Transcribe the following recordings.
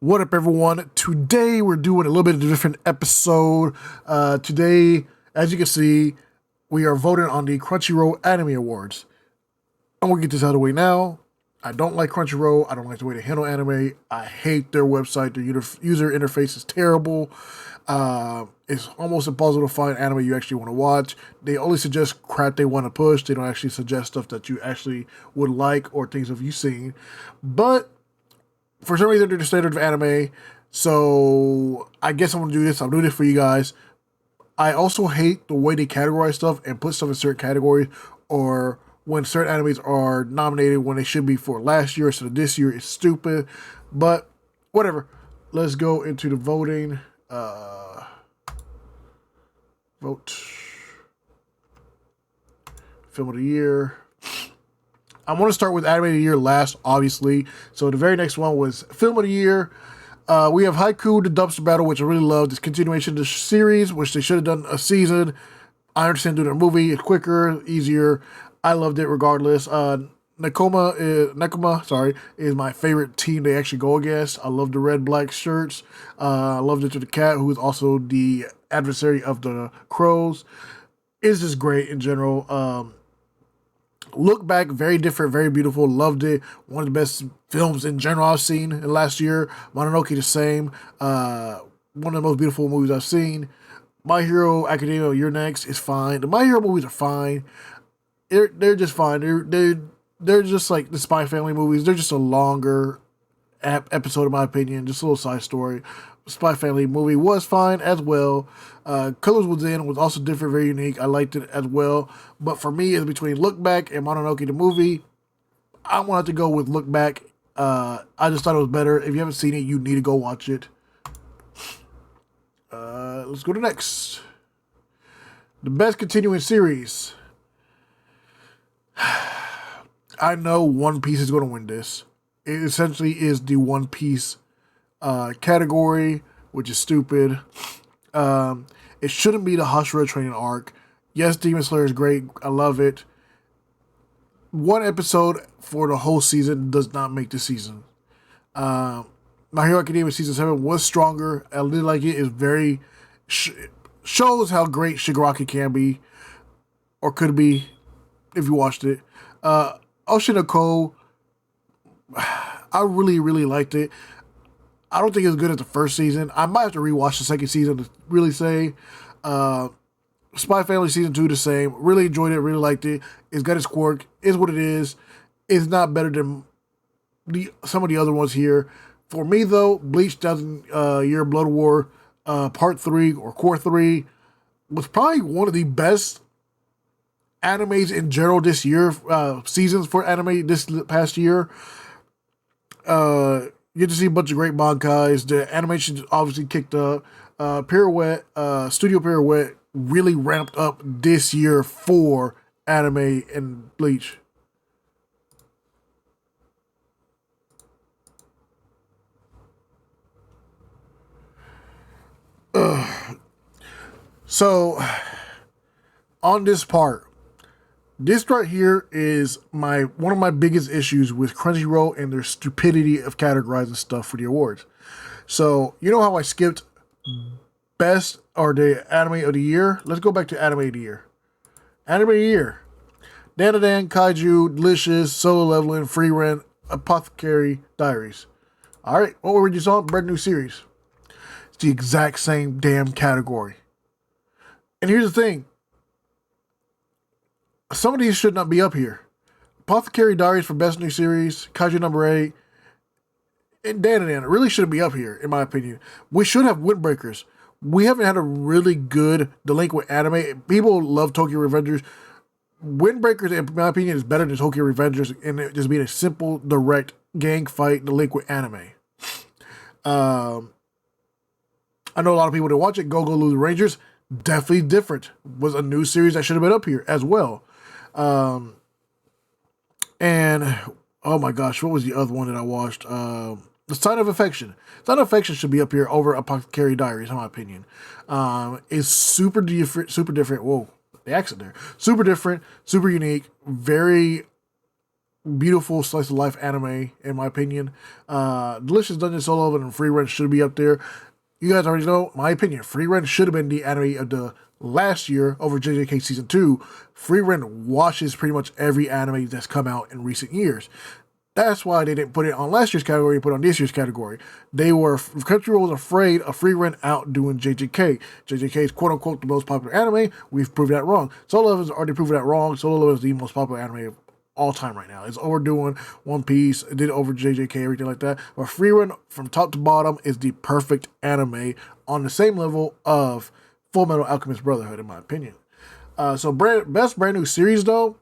What up, everyone? Today we're doing a little bit of a different episode. Today, as you can see, we are voting on the Crunchyroll Anime Awards. I'm gonna get this out of the way now. I don't like Crunchyroll. I don't like the way they handle anime. I hate their website. Their user interface is terrible. It's almost impossible to find anime you actually want to watch. They only suggest crap they want to push. They don't actually suggest stuff that you actually would like or things that you've seen. But for some reason, they're the standard of anime. So I guess I'm going to do this. I'm doing this for you guys. I also hate the way they categorize stuff and put stuff in certain categories, or when certain animes are nominated when they should be for last year instead of this year. It's stupid. But whatever. Let's go into the voting. Vote. Film of the year. I want to start with Anime of the Year last, obviously. So the very next one was Film of the Year. We have Haiku, the Dumpster Battle, which I really loved. It's continuation of the series, which they should have done a season. I understand doing a movie. It's quicker, easier. I loved it regardless. Nekoma is my favorite team they actually go against. I love the red-black shirts. I loved it to the cat, who is also the adversary of the crows. It's just great in general. Look back, very different, very beautiful. Loved it. One of the best films in general I've seen in the last year. Mononoke, the same. One of the most beautiful movies I've seen. My Hero Academia, You're Next is fine. The My Hero movies are fine. They're just fine. They're just like the Spy Family movies. They're just a longer episode, in my opinion. Just a little side story. Spy Family movie was fine as well. Colors Within was also different, very unique. I liked it as well. But for me, it's between Look Back and Mononoke the movie. I wanted to go with Look Back. I just thought it was better. If you haven't seen it, you need to go watch it. Let's go to next. The best continuing series. I know One Piece is going to win this. It essentially is the One Piece category, which is stupid. It shouldn't be the Hashira training arc. Yes, Demon Slayer is great. I love it. One episode for the whole season does not make the season. My Hero Academia season 7 was stronger. I really like it. It's very shows how great Shigaraki can be, or could be, if you watched it. Oshinoko, I really, really liked it. I don't think it was good at the first season. I might have to rewatch the second season to really say. Spy Family season 2 the same. Really enjoyed it. Really liked it. It's got its quirk. Is what it is. It's not better than some of the other ones here. For me though, Bleach 1000 Year Blood War Part 3 or Core 3 was probably one of the best animes in general this year. Seasons for anime this past year. You get to see a bunch of great bankais. The animation obviously kicked up. Pirouette, Studio Pirouette really ramped up this year for anime and Bleach. So, on this part, this right here is one of my biggest issues with Crunchyroll and their stupidity of categorizing stuff for the awards. So, you know how I skipped best or the anime of the year? Let's go back to anime of the year. Anime of the year. Danadan, Kaiju, Delicious, Solo Leveling, Free Rent, Apothecary Diaries. Alright, what were we just on? Brand new series. It's the exact same damn category. And here's the thing. Some of these should not be up here. Apothecary Diaries for Best New Series, Kaiju number 8, and Danadan. It really shouldn't be up here, in my opinion. We should have Windbreakers. We haven't had a really good delinquent anime. People love Tokyo Revengers. Windbreakers, in my opinion, is better than Tokyo Revengers, and it just being a simple, direct gang fight delinquent anime. I know a lot of people that watch it. Go Lose Rangers, definitely different. Was a new series that should have been up here as well. And oh my gosh, what was the other one that I watched? The Sign of Affection. Sign of Affection should be up here over Apothecary Diaries, in my opinion. It's super different. Whoa, the accent there. Super different, super unique, very beautiful slice of life anime, in my opinion. Delicious Dungeon, Solo Leveling, and Free Run should be up there. You guys already know my opinion. Free Run should have been the anime of the last year over JJK Season 2. Free Run washes pretty much every anime that's come out in recent years. That's why they didn't put it on last year's category, put it on this year's category. Crunchyroll was afraid of Free Run outdoing JJK. JJK is quote unquote the most popular anime. We've proved that wrong. Solo Leveling has already proven that wrong. Solo Leveling is the most popular anime of all time right now. It's overdoing One Piece, it did over JJK, everything like that. But Free Run, from top to bottom, is the perfect anime on the same level of Full Metal Alchemist Brotherhood, in my opinion. So best brand new series, though,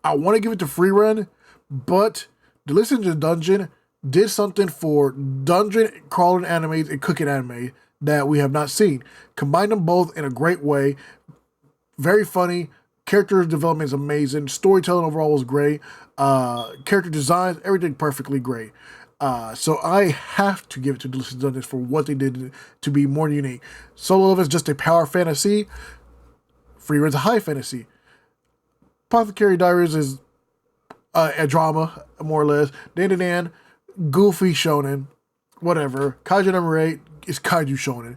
I want to give it to Free Run, but Delicious Dungeon did something for dungeon crawling animes and cooking anime that we have not seen. Combined them both in a great way. Very funny. Character development is amazing. Storytelling overall was great. Character designs, everything perfectly great. So I have to give it to Delicious Dungeons for what they did to be more unique. Solo Leveling is just a power fantasy. Free Run's a high fantasy. Apothecary Diaries is a drama, more or less. Dan, goofy shonen, whatever. Kaiju number 8 is kaiju shonen.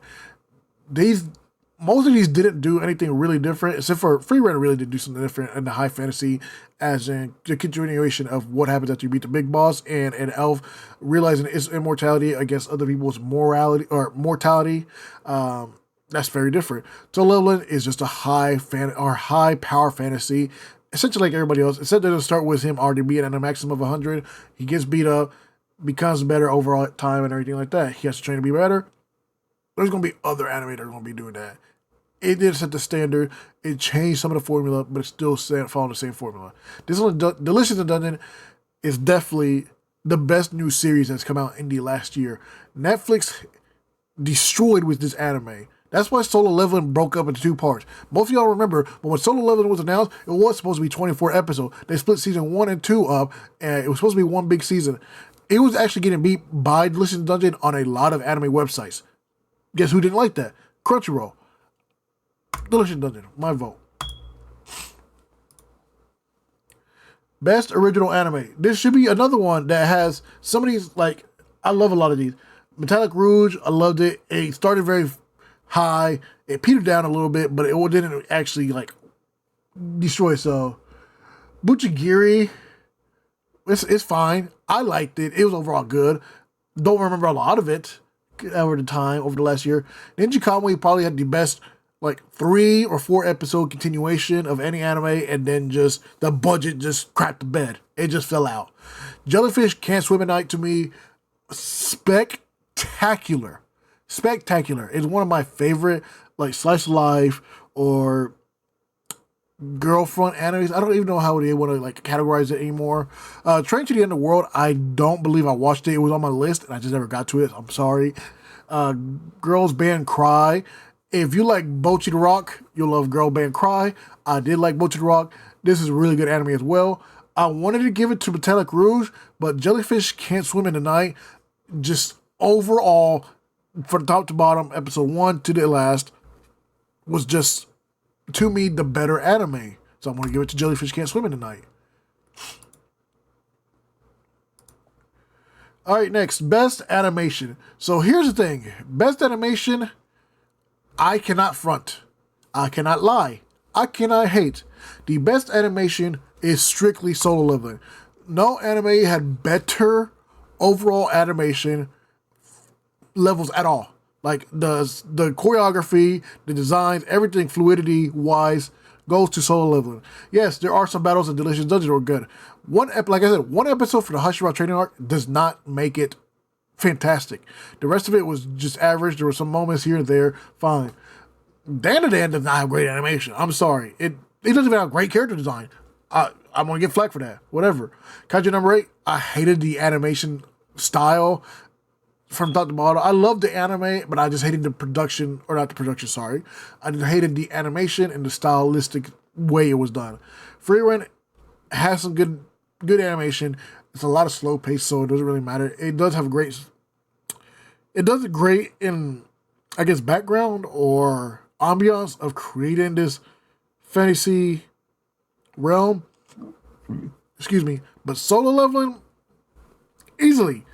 Most of these didn't do anything really different, except for Free Run really did do something different in the high fantasy, as in the continuation of what happens after you beat the big boss and an elf realizing its immortality against other people's mortality. That's very different. So Leveling is just a high power fantasy, essentially like everybody else. Except that it'll start with him already being at a maximum of 100. He gets beat up, becomes better overall time and everything like that. He has to train to be better. There's going to be other anime that are going to be doing that. It did set the standard. It changed some of the formula, but it's still following the same formula. This one, Delicious Dungeon, is definitely the best new series that's come out in the last year. Netflix destroyed with this anime. That's why Solo Leveling broke up into 2 parts. Most of y'all remember, but when Solo Leveling was announced, it was supposed to be 24 episodes. They split season 1 and 2 up, and it was supposed to be one big season. It was actually getting beat by Delicious Dungeon on a lot of anime websites. Guess who didn't like that? Crunchyroll. Delicious Dungeon. My vote. Best original anime. This should be another one that has some of these, like, I love a lot of these. Metallic Rouge, I loved it. It started very high. It petered down a little bit, but it didn't actually, like, destroy itself. Buchigiri, it's fine. I liked it. It was overall good. Don't remember a lot of it over the last year. Ninja Kamui probably had the best, like, 3 or 4 episode continuation of any anime, and then just the budget just crapped the bed. It just fell out. Jellyfish Can't Swim at Night, to me, spectacular. It's one of my favorite, like, slice of life or girlfriend animes. I don't even know how they want to, like, categorize it anymore. Train to the End of the World, I don't believe I watched it. It was on my list and I just never got to it. I'm sorry. Girls Band Cry. If you like Bocchi the Rock, you'll love Girl Band Cry. I did like Bocchi the Rock. This is a really good anime as well. I wanted to give it to Metallic Rouge, but Jellyfish Can't Swim in the Night, just overall, from top to bottom, episode 1 to the last, was just, to me, the better anime. So I'm going to give it to Jellyfish Can't Swim in the Night. Alright, next. Best animation. So here's the thing. Best animation, I cannot front. I cannot lie. I cannot hate. The best animation is strictly Solo Leveling. No anime had better overall animation levels at all. Like, the choreography, the designs, everything fluidity-wise goes to Solo Leveling. Yes, there are some battles in Delicious Dungeons that were good. Like I said, one episode for the Hashira training arc does not make it fantastic. The rest of it was just average. There were some moments here and there, fine. Dan does not have great animation. I'm sorry. It doesn't even have great character design. I'm going to get flack for that. Whatever. Kaiju number 8, I hated the animation style from top to bottom. I loved the anime, but I just hated the production, or not the production, sorry. I just hated the animation and the stylistic way it was done. Free Run has some good animation. It's a lot of slow pace, so it doesn't really matter. It does it great in, I guess, background or ambiance of creating this fantasy realm. Excuse me. But Solo Leveling, easily,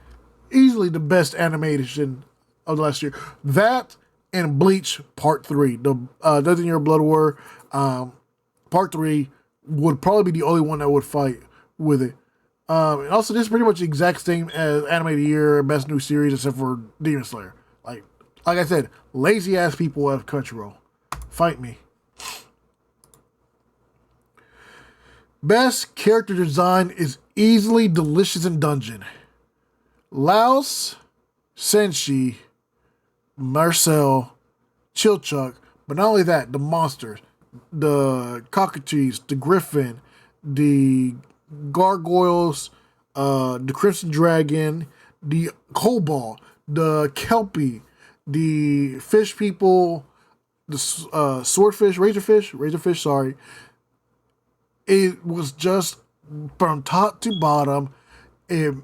easily the best animation of the last year. That and Bleach Part 3, the Dozen Year Blood War, Part 3 would probably be the only one that would fight with it. And also, this is pretty much the exact same as Anime of the Year, Best New Series, except for Demon Slayer. Like I said, lazy ass people have Crunchyroll. Fight me. Best character design is easily Delicious in Dungeon. Laos, Senshi, Marcel, Chilchuck, but not only that, the monsters, the cockatoos, the griffin, the gargoyles, the crimson dragon, the kobold, the kelpie, the fish people, the swordfish, razorfish, sorry. It was just from top to bottom. It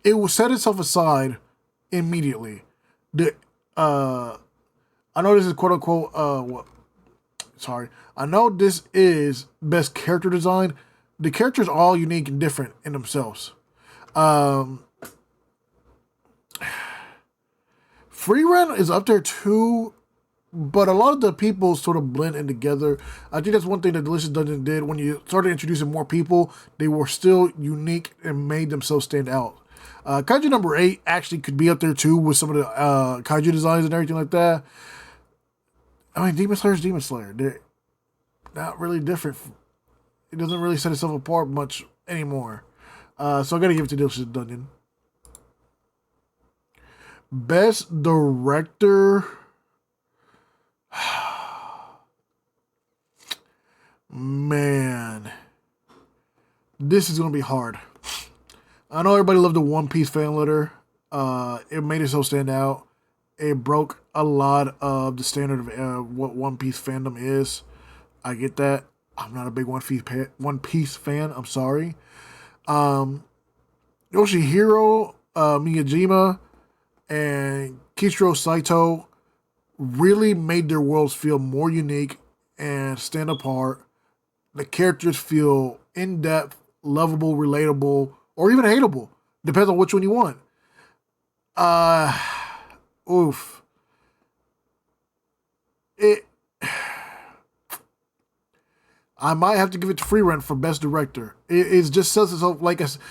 will set itself aside immediately. The I know this is quote unquote sorry. I know this is best character design. The characters are all unique and different in themselves. Free Run is up there too, but a lot of the people sort of blend in together. I think that's one thing that Delicious Dungeon did. When you started introducing more people, they were still unique and made themselves stand out. Kaiju number 8 actually could be up there too with some of the kaiju designs and everything like that. I mean, Demon Slayer is Demon Slayer. They're not really different. It doesn't really set itself apart much anymore. So I gotta give it to Delicious Dungeon. Best Director. Man. This is gonna be hard. I know everybody loved the One Piece fan letter. It made it so stand out. It broke a lot of the standard of what One Piece fandom is. I get that. I'm not a big One Piece fan. I'm sorry. Yoshihiro Miyajima and Kichiro Saito really made their worlds feel more unique and stand apart. The characters feel in-depth, lovable, relatable, or even hateable. Depends on which one you want. Oof. I might have to give it to Free Run for Best Director. It just says itself like I said.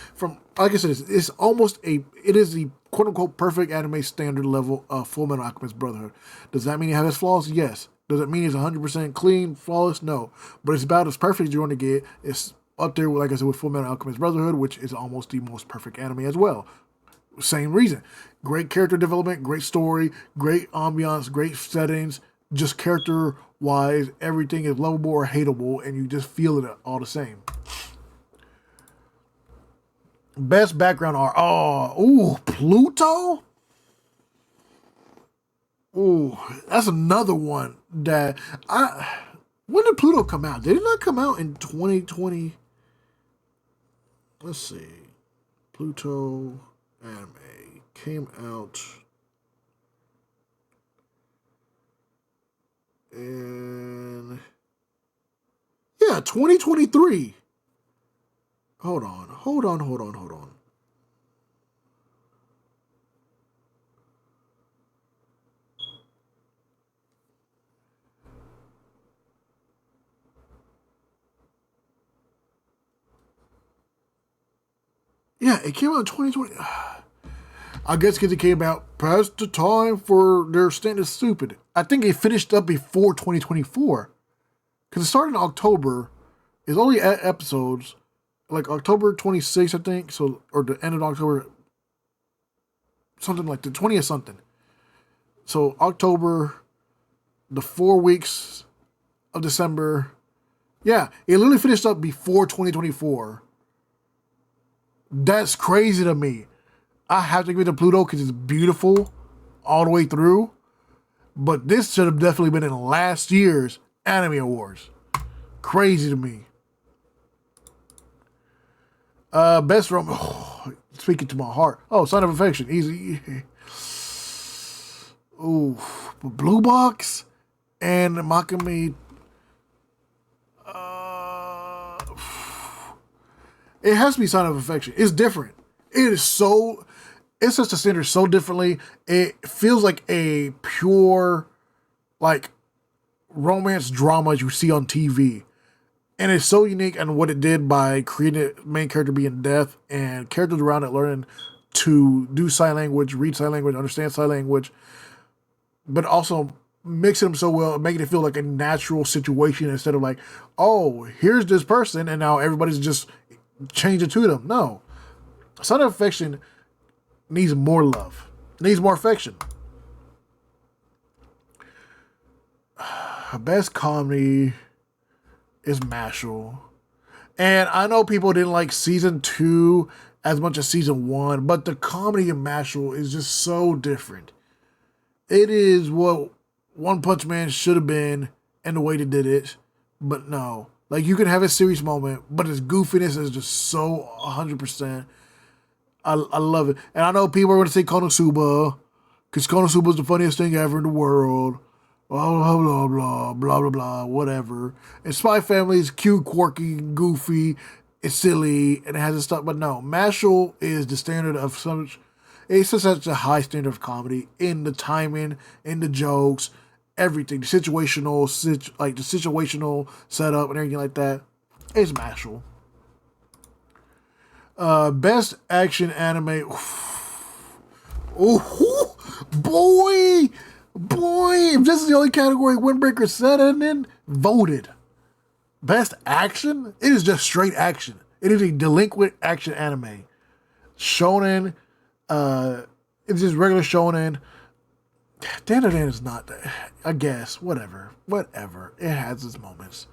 It's almost it is the quote unquote perfect anime standard level of Full Metal Alchemist Brotherhood. Does that mean it has its flaws? Yes. Does it mean it's 100% clean, flawless? No. But it's about as perfect as you're going to get. It's up there, like I said, with Full Metal Alchemist Brotherhood, which is almost the most perfect anime as well. Same reason. Great character development, great story, great ambiance, great settings. Just character-wise, everything is lovable or hateable, and you just feel it all the same. Best background art. Pluto? Ooh, that's another one that when did Pluto come out? Did it not come out in 2020? Let's see. Pluto anime came out in 2023. Hold on. Yeah, it came out in 2020. I guess because it came out past the time for their standard stupid. I think it finished up before 2024. Because it started in October. It's only episodes. Like October 26th, I think. So, or the end of October. Something like the 20th something. So October, the 4 weeks of December. Yeah, it literally finished up before 2024. That's crazy to me. I have to give it to Pluto because it's beautiful all the way through. But this should have definitely been in last year's Anime Awards. Crazy to me. Best rom. Speaking to my heart. Sign of Affection. Easy. Ooh. Blue Box and Makami. It has to be Sign of Affection. It's different. It is so. It sets the standard so differently. It feels like a pure, like, romance drama you see on TV. And it's so unique in what it did by creating a main character being deaf and characters around it learning to do sign language, read sign language, understand sign language, but also mixing them so well, making it feel like a natural situation instead of like, oh, here's this person and now everybody's just changing to them. No. Sign of Affection needs more love, needs more affection. Best comedy is Mashal. And I know people didn't like season 2 as much as season 1, but the comedy in Mashal is just so different. It is what One Punch Man should have been and the way they did it, but no. Like, you can have a serious moment, but its goofiness is just so 100%. I love it. And I know people are going to say Konosuba, because Konosuba is the funniest thing ever in the world. Blah, blah, blah, blah, blah, blah, blah, whatever. And Spy Family is cute, quirky, goofy, it's silly, and it has its stuff. But no, Mashal is the standard of such, it's just such a high standard of comedy in the timing, in the jokes, everything. The situational setup and everything like that. It's Mashal. Best action anime. Oh, boy! If this is the only category Windbreaker said and then voted. Best action? It is just straight action. It is a delinquent action anime. Shonen, it's just regular shonen. Dan is not, I guess, whatever. It has its moments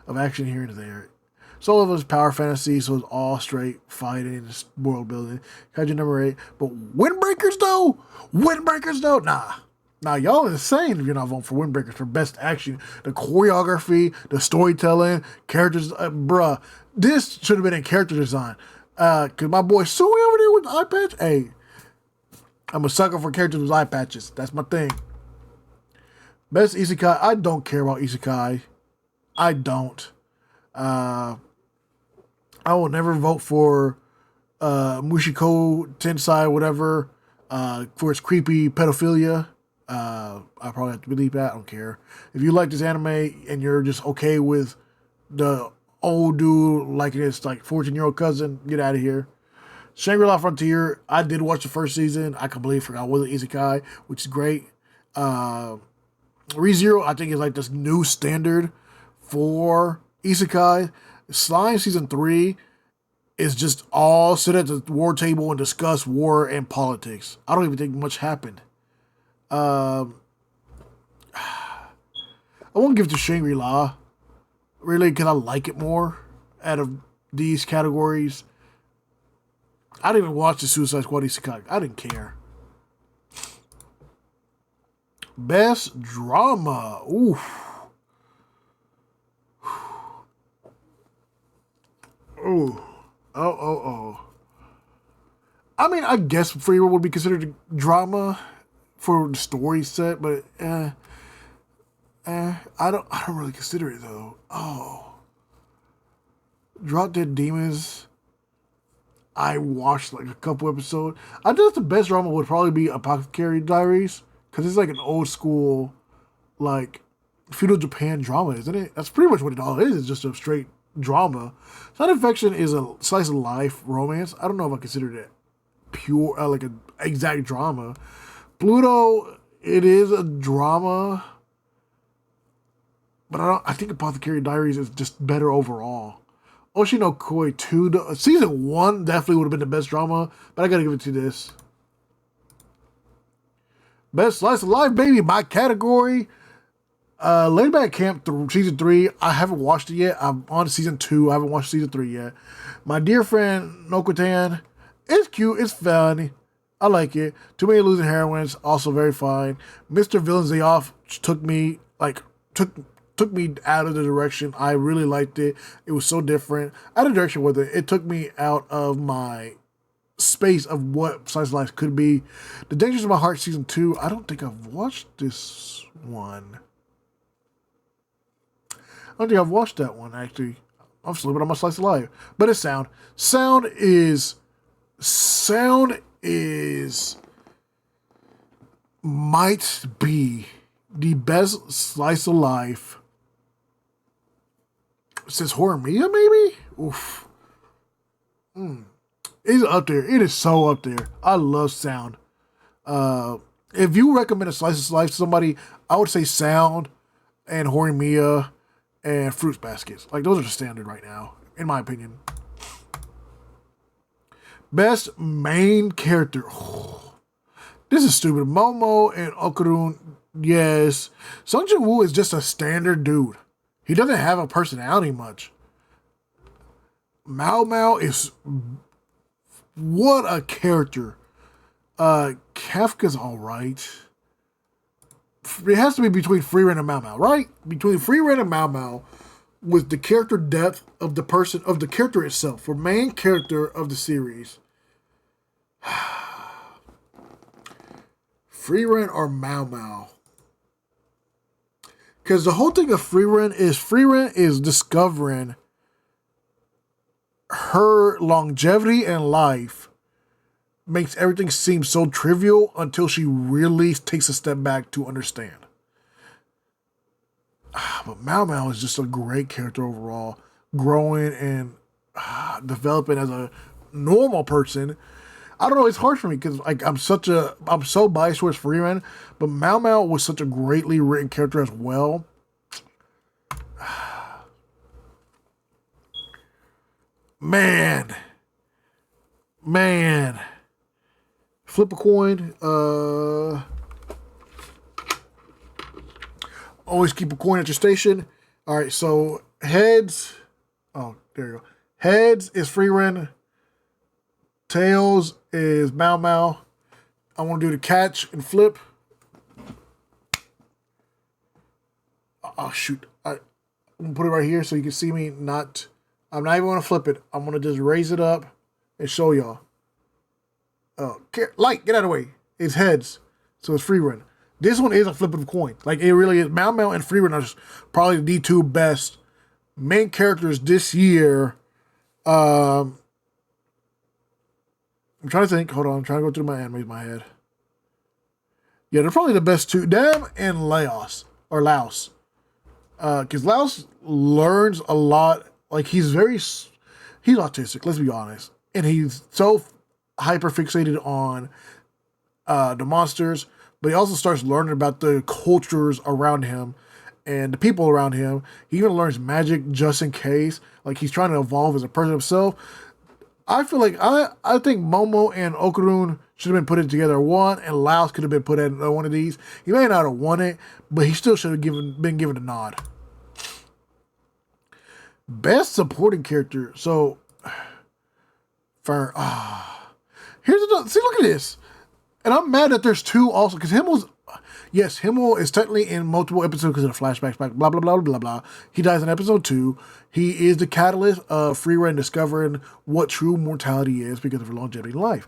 of action here and there. Solo Level is power fantasy, so it's all straight fighting and world building. Kaiju number 8. But Windbreakers though? Nah, y'all insane if you're not voting for Windbreakers for best action. The choreography, the storytelling, characters, bruh. This should have been in character design. Cause my boy Sui over there with the eye patch, hey, I'm a sucker for characters with eye patches. That's my thing. Best Isekai, I don't care about Isekai. I don't. I will never vote for Mushiko Tensei, whatever, for its creepy pedophilia. I probably have to believe that. I don't care. If you like this anime and you're just okay with the old dude liking his like 14-year-old cousin, get out of here. Shangri-La Frontier, I did watch the first season. I completely forgot it was an Isekai, which is great. ReZero, I think, is like this new standard for Isekai. Slime Season 3 is just all sit at the war table and discuss war and politics. I don't even think much happened. I won't give it to Shangri-La, really, because I like it more out of these categories. I didn't even watch the Suicide Squad Isekai. I didn't care. Best drama. Oof. Ooh. Oh. I mean, I guess Free Will would be considered drama for the story set, but I don't really consider it though. Oh. Drop Dead Demons. I watched like a couple episodes. I think the best drama would probably be Apothecary Diaries, because it's like an old school, like, feudal Japan drama, isn't it? That's pretty much what it all is. It's just a straight drama. Sign of Affection is a slice of life romance. I don't know if I consider it pure, like an exact drama. Pluto, it is a drama, but I think Apothecary Diaries is just better overall. Oshino Koi 2, season 1 definitely would have been the best drama, but I gotta give it to this. Best slice of life, baby, my category. Laid Back Camp season 3. I haven't watched it yet. I'm on season 2. I haven't watched season 3 yet. My Dear Friend Nokotan, it's cute. It's funny. I like it. Too Many Losing Heroines, also very fine. Mr. Villain's Day Off took me out of the direction. I really liked it. It was so different. Out of direction with it. It took me out of my space of what Slice of Life could be. The Dangers of My Heart season 2. I don't think I've watched this one. I don't think I've watched that one, actually. I'm slipping on my slice of life. But it's Sound. Sound is might be the best slice of life since Horimiya, maybe? Oof. It's up there. It is so up there. I love Sound. If you recommend a slice of life to somebody, I would say Sound and Horimiya and Fruits Baskets. Like, those are the standard right now, in my opinion. Best main character. Oh, this is stupid. Momo and Okarun, yes. Sung Jin Woo is just a standard dude. He doesn't have a personality much. Mao Mao is... What a character. Kafka's alright. It has to be between Freeran and Mao Mao, right? Between Freeran and Mao Mao with the character depth of the person, of the character itself, for main character of the series. Freeran or Mao Mao? Because the whole thing of Freeran is discovering her longevity in life makes everything seem so trivial until she really takes a step back to understand. But Mao Mao is just a great character overall, growing and developing as a normal person. I don't know, it's hard for me because like I'm so biased towards Freeman, but Mao Mao was such a greatly written character as well. Man. Flip a coin. Always keep a coin at your station. All right, so heads. Oh, there you go. Heads is Freeran. Tails is Mao Mao. I want to do the catch and flip. Oh, shoot. I'm going to put it right here so you can see me not... I'm not even going to flip it. I'm going to just raise it up and show y'all. Light, get out of the way. It's heads. So it's Freeran. This one is a flip of a coin. Like, it really is. Mao Mao and Freeran are just probably the two best main characters this year. I'm trying to think. Hold on. I'm trying to go through my animes in my head. Yeah, they're probably the best two. Them and Laos. Or Laos. Because Laos learns a lot. Like, he's autistic, let's be honest. And he's so hyper fixated on the monsters, but he also starts learning about the cultures around him and the people around him. He even learns magic just in case. Like, he's trying to evolve as a person himself. I feel like I think Momo and Okarun should have been put in together one, and Laos could have been put in one of these. He may not have won it, but he still should have been given a nod. Best supporting character. So, Fern. Here's another. See, look at this. And I'm mad that there's two also, because Himmel is technically in multiple episodes because of the flashbacks, blah, blah, blah, blah, blah. He dies in episode 2. He is the catalyst of Freeran discovering what true mortality is because of her longevity in life.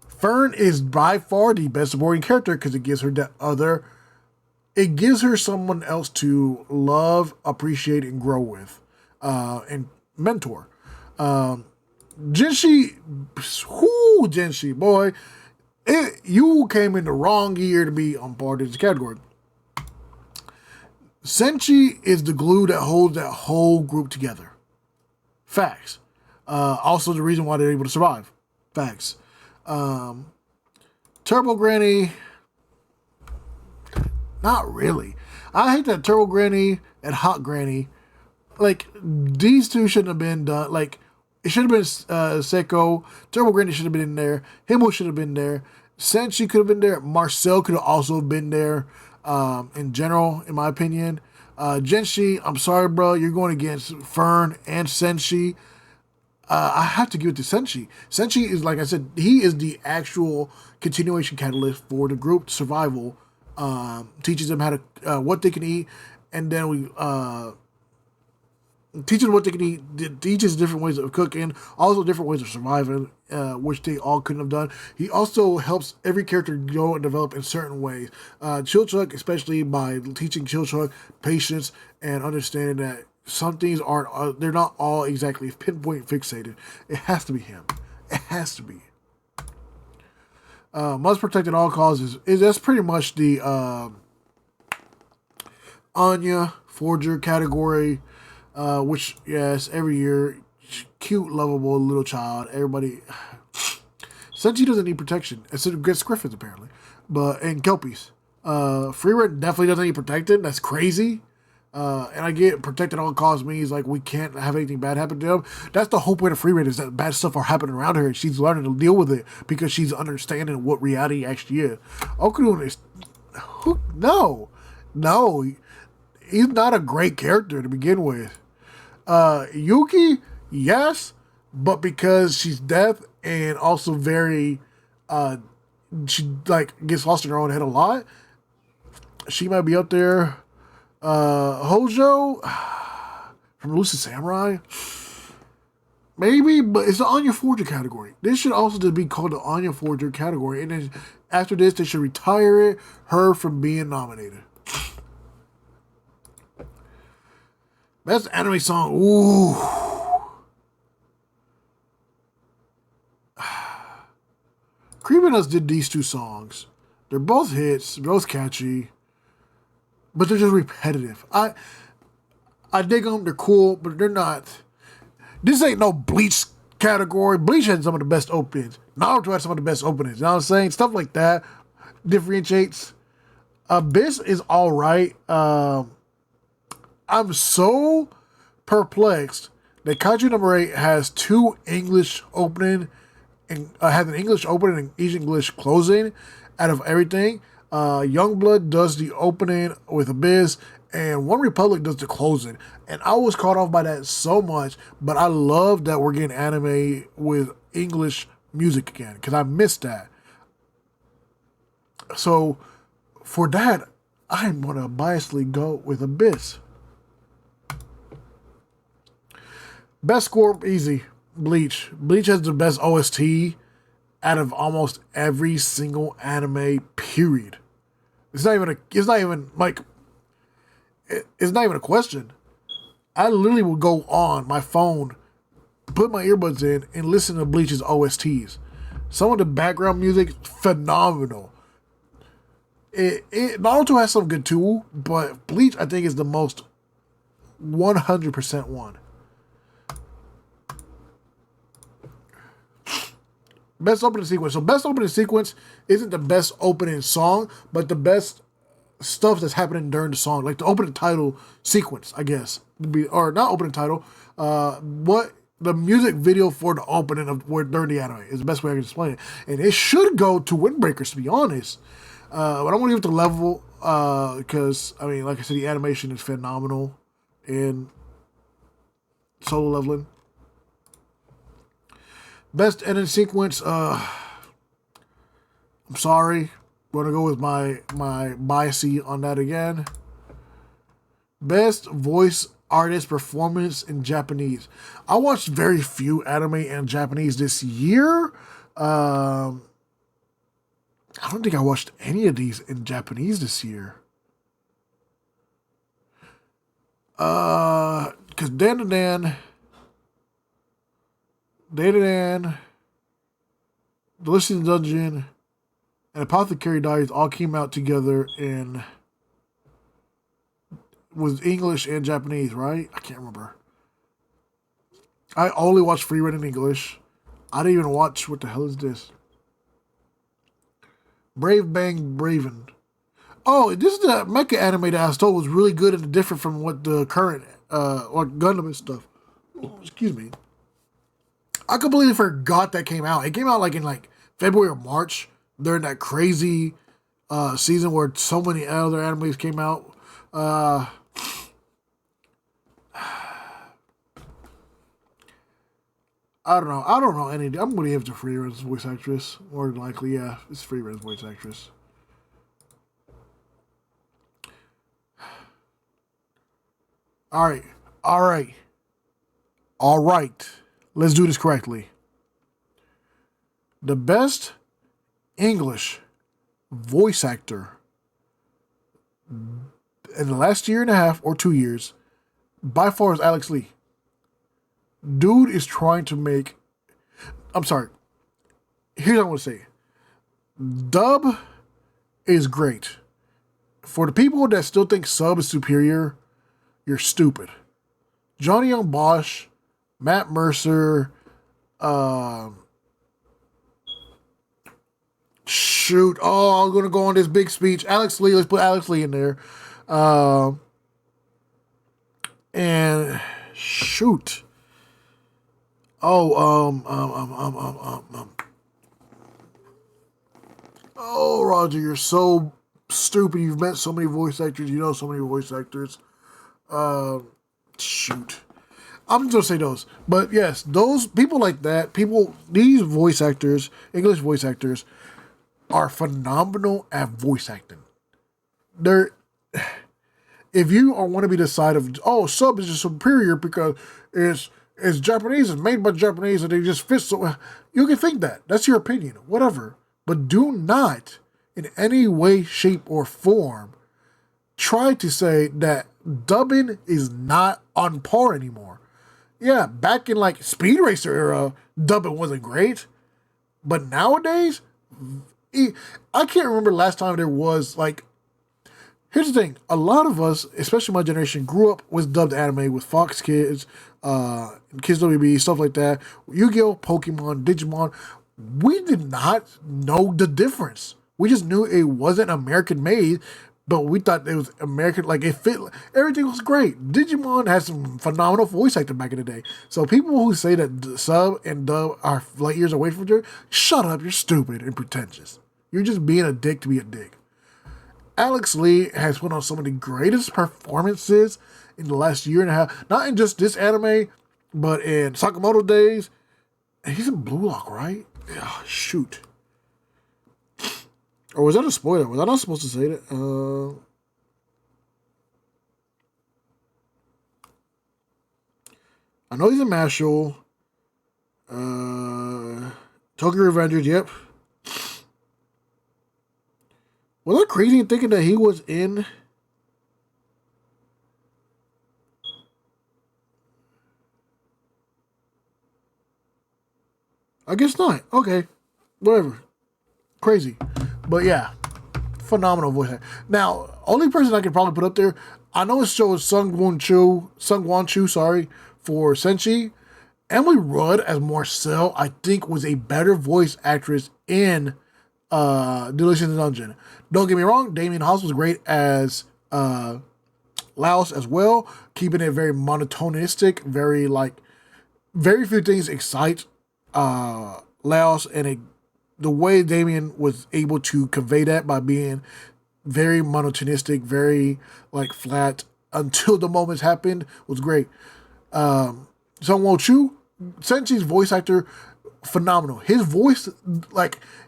Fern is by far the best supporting character because it gives her someone else to love, appreciate, and grow with, and mentor. Jinshi, boy, you came in the wrong year to be on part of this category. Senshi is the glue that holds that whole group together. Facts. Also the reason why they're able to survive. Facts. Turbo Granny, not really. I hate that Turbo Granny and Hot Granny. Like, these two shouldn't have been done. Like, it should have been Seiko. Turbo Granny should have been in there. Himmel should have been there. Senshi could have been there. Marcel could have also been there. In general, in my opinion. Genshi, I'm sorry, bro. You're going against Fern and Senshi. I have to give it to Senshi. Senshi is, like I said, he is the actual continuation catalyst for the group survival. Teaches them how to what they can eat, and then we teaches what they can eat. Teaches different ways of cooking, also different ways of surviving, which they all couldn't have done. He also helps every character grow and develop in certain ways. Chilchuk, especially by teaching Chilchuk patience and understanding that some things aren't. They're not all exactly pinpoint fixated. It has to be him. It has to be. Must protect at all costs is that's pretty much the Anya Forger category, which yes, every year, cute, lovable little child. Everybody, Senshi doesn't need protection. It's against Griffins apparently, but and Kelpies. Freered definitely doesn't need protected. That's crazy. And I get protect at all costs means like we can't have anything bad happen to them. That's the whole point of free rate is that bad stuff are happening around her and she's learning to deal with it because she's understanding what reality actually is. Okudun is no, he's not a great character to begin with. Yuki, yes, but because she's deaf and also very she like gets lost in her own head a lot. She might be up there. Hojo from Lucid Samurai, maybe, but it's the Anya Forger category. This should also just be called the Anya Forger category, and then after this, they should retire her from being nominated. Best anime song, ooh. Creeping Us did these two songs. They're both hits, both catchy. But they're just repetitive. I dig them. They're cool, but they're not. This ain't no Bleach category. Bleach had some of the best openings. Naruto had some of the best openings. You know what I'm saying? Stuff like that differentiates. Abyss is all right. I'm so perplexed that Kaiju number 8 has two English opening and has an English opening and each English closing out of everything. Youngblood does the opening with Abyss, and One Republic does the closing. And I was caught off by that so much, but I love that we're getting anime with English music again, because I missed that. So, for that, I'm going to biasly go with Abyss. Best score, easy. Bleach. Bleach has the best OST out of almost every single anime, period. It's not even a question. I literally will go on my phone, put my earbuds in, and listen to Bleach's OSTs. Some of the background music, phenomenal. Naruto has some good too, but Bleach I think is the most 100% one. Best opening sequence. So best opening sequence isn't the best opening song, but the best stuff that's happening during the song. Like the opening title sequence, I guess. Or not opening title. What the music video for the opening of during the anime is the best way I can explain it. And it should go to Windbreakers, to be honest. But I want to give it the level because, I mean, like I said, the animation is phenomenal in Solo Leveling. Best ending sequence, I'm sorry. I'm going to go with my biasy on that again. Best voice artist performance in Japanese. I watched very few anime in Japanese this year. I don't think I watched any of these in Japanese this year. Because Dan, The Listening Dungeon, and Apothecary Diaries all came out together with English and Japanese, right? I can't remember. I only watched Free Read in English. I didn't even watch, what the hell is this? Brave Bang Braven. Oh, this is the mecha anime that I was told was really good and different from what the current, or Gundam and stuff. Oh, excuse me. I completely forgot that came out. It came out in February or March during that crazy season where so many other animes came out. I don't know. I don't know any. I'm going to give it to Freeren's voice actress. More than likely, yeah. It's Freeren's voice actress. All right. Let's do this correctly. The best English voice actor in the last year and a half or 2 years, by far is Alex Lee. Dude is trying to make. I'm sorry. Here's what I want to say. Dub is great. For the people that still think sub is superior, you're stupid. Johnny Young Bosch, Matt Mercer, shoot. Oh, I'm going to go on this big speech. Alex Lee, let's put Alex Lee in there. And shoot. Oh, Roger, you're so stupid. You've met so many voice actors. You know so many voice actors. Shoot. I'm just going to say those. But yes, those people like that, these voice actors, English voice actors, are phenomenal at voice acting. If you want to be the side of, sub is just superior because it's Japanese, it's made by Japanese, and they just fit so, you can think that. That's your opinion, whatever. But do not, in any way, shape, or form, try to say that dubbing is not on par anymore. Yeah, back in like Speed Racer era, dubbing wasn't great. But nowadays, I can't remember last time there was like. Here's the thing: a lot of us, especially my generation, grew up with dubbed anime with Fox Kids, Kids WB, stuff like that. Yu-Gi-Oh, Pokemon, Digimon. We did not know the difference. We just knew it wasn't American made, but we thought it was American. Like it fit. Everything was great. Digimon had some phenomenal voice acting back in the day. So people who say that sub and dub are light years away from each other, shut up. You're stupid and pretentious. You're just being a dick to be a dick. Alex Lee has put on some of the greatest performances in the last year and a half. Not in just this anime, but in Sakamoto days. And he's in Blue Lock, right? Oh, shoot. Or was that a spoiler? Was I not supposed to say that? I know he's in Mashal. Tokyo Revengers, yep. Was I crazy in thinking that he was in? I guess not. Okay. Whatever. Crazy. But yeah. Phenomenal voice actor. Now, only person I could probably put up there, I know it shows Sung Won Chu, sorry, for Senshi. Emily Rudd as Marcel, I think, was a better voice actress in Delicious Dungeon. Don't get me wrong, Damien House was great as Laos as well, keeping it very monotonistic, very few things excite Laos, and the way Damien was able to convey that by being very monotonistic, very flat until the moments happened was great. Sung Woo Chu, Senshi's voice actor, phenomenal. His voice,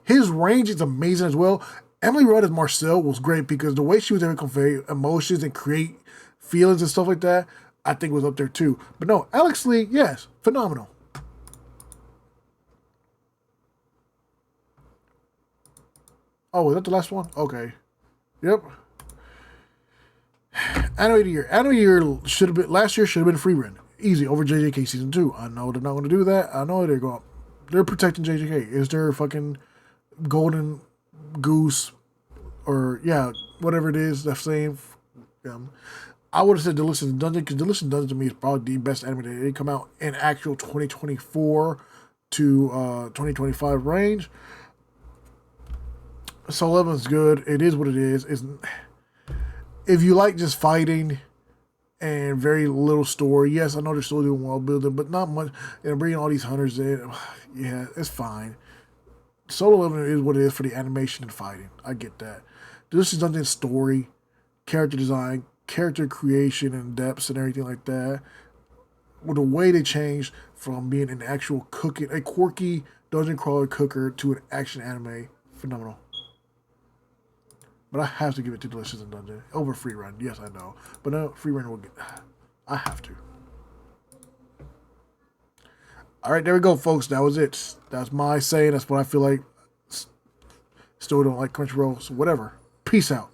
his range is amazing as well. Emily Rudd as Marcel was great because the way she was able to convey emotions and create feelings and stuff like that, I think was up there too. But no, Alex Lee, yes, phenomenal. Oh, was that the last one? Okay. Yep. Anime of the year. Anime of the year last year should have been Free Run. Easy over JJK season 2. I know they're not going to do that. I know they're protecting JJK. Is their fucking golden goose or whatever it is that's saying. I would have said Delicious Dungeon because Delicious Dungeon to me is probably the best anime that they come out in actual 2024 to 2025 range. Soul 11 is good. It is what it is. If you like just fighting and very little story, yes, I know they're still doing world building, but not much. And bringing all these hunters in, yeah, it's fine. Solo Leveling is what it is for the animation and fighting. I get that. This is something story, character design, character creation and depths and everything like that. With the way they changed from being an actual cooking, a quirky dungeon crawler cooker to an action anime, phenomenal. But I have to give it to Delicious and Dungeon over Free Run. Yes, I know, but no, Free Run will get. I have to. All right, there we go, folks. That was it. That's my saying. That's what I feel like. Still don't like Crunchyroll, so whatever. Peace out.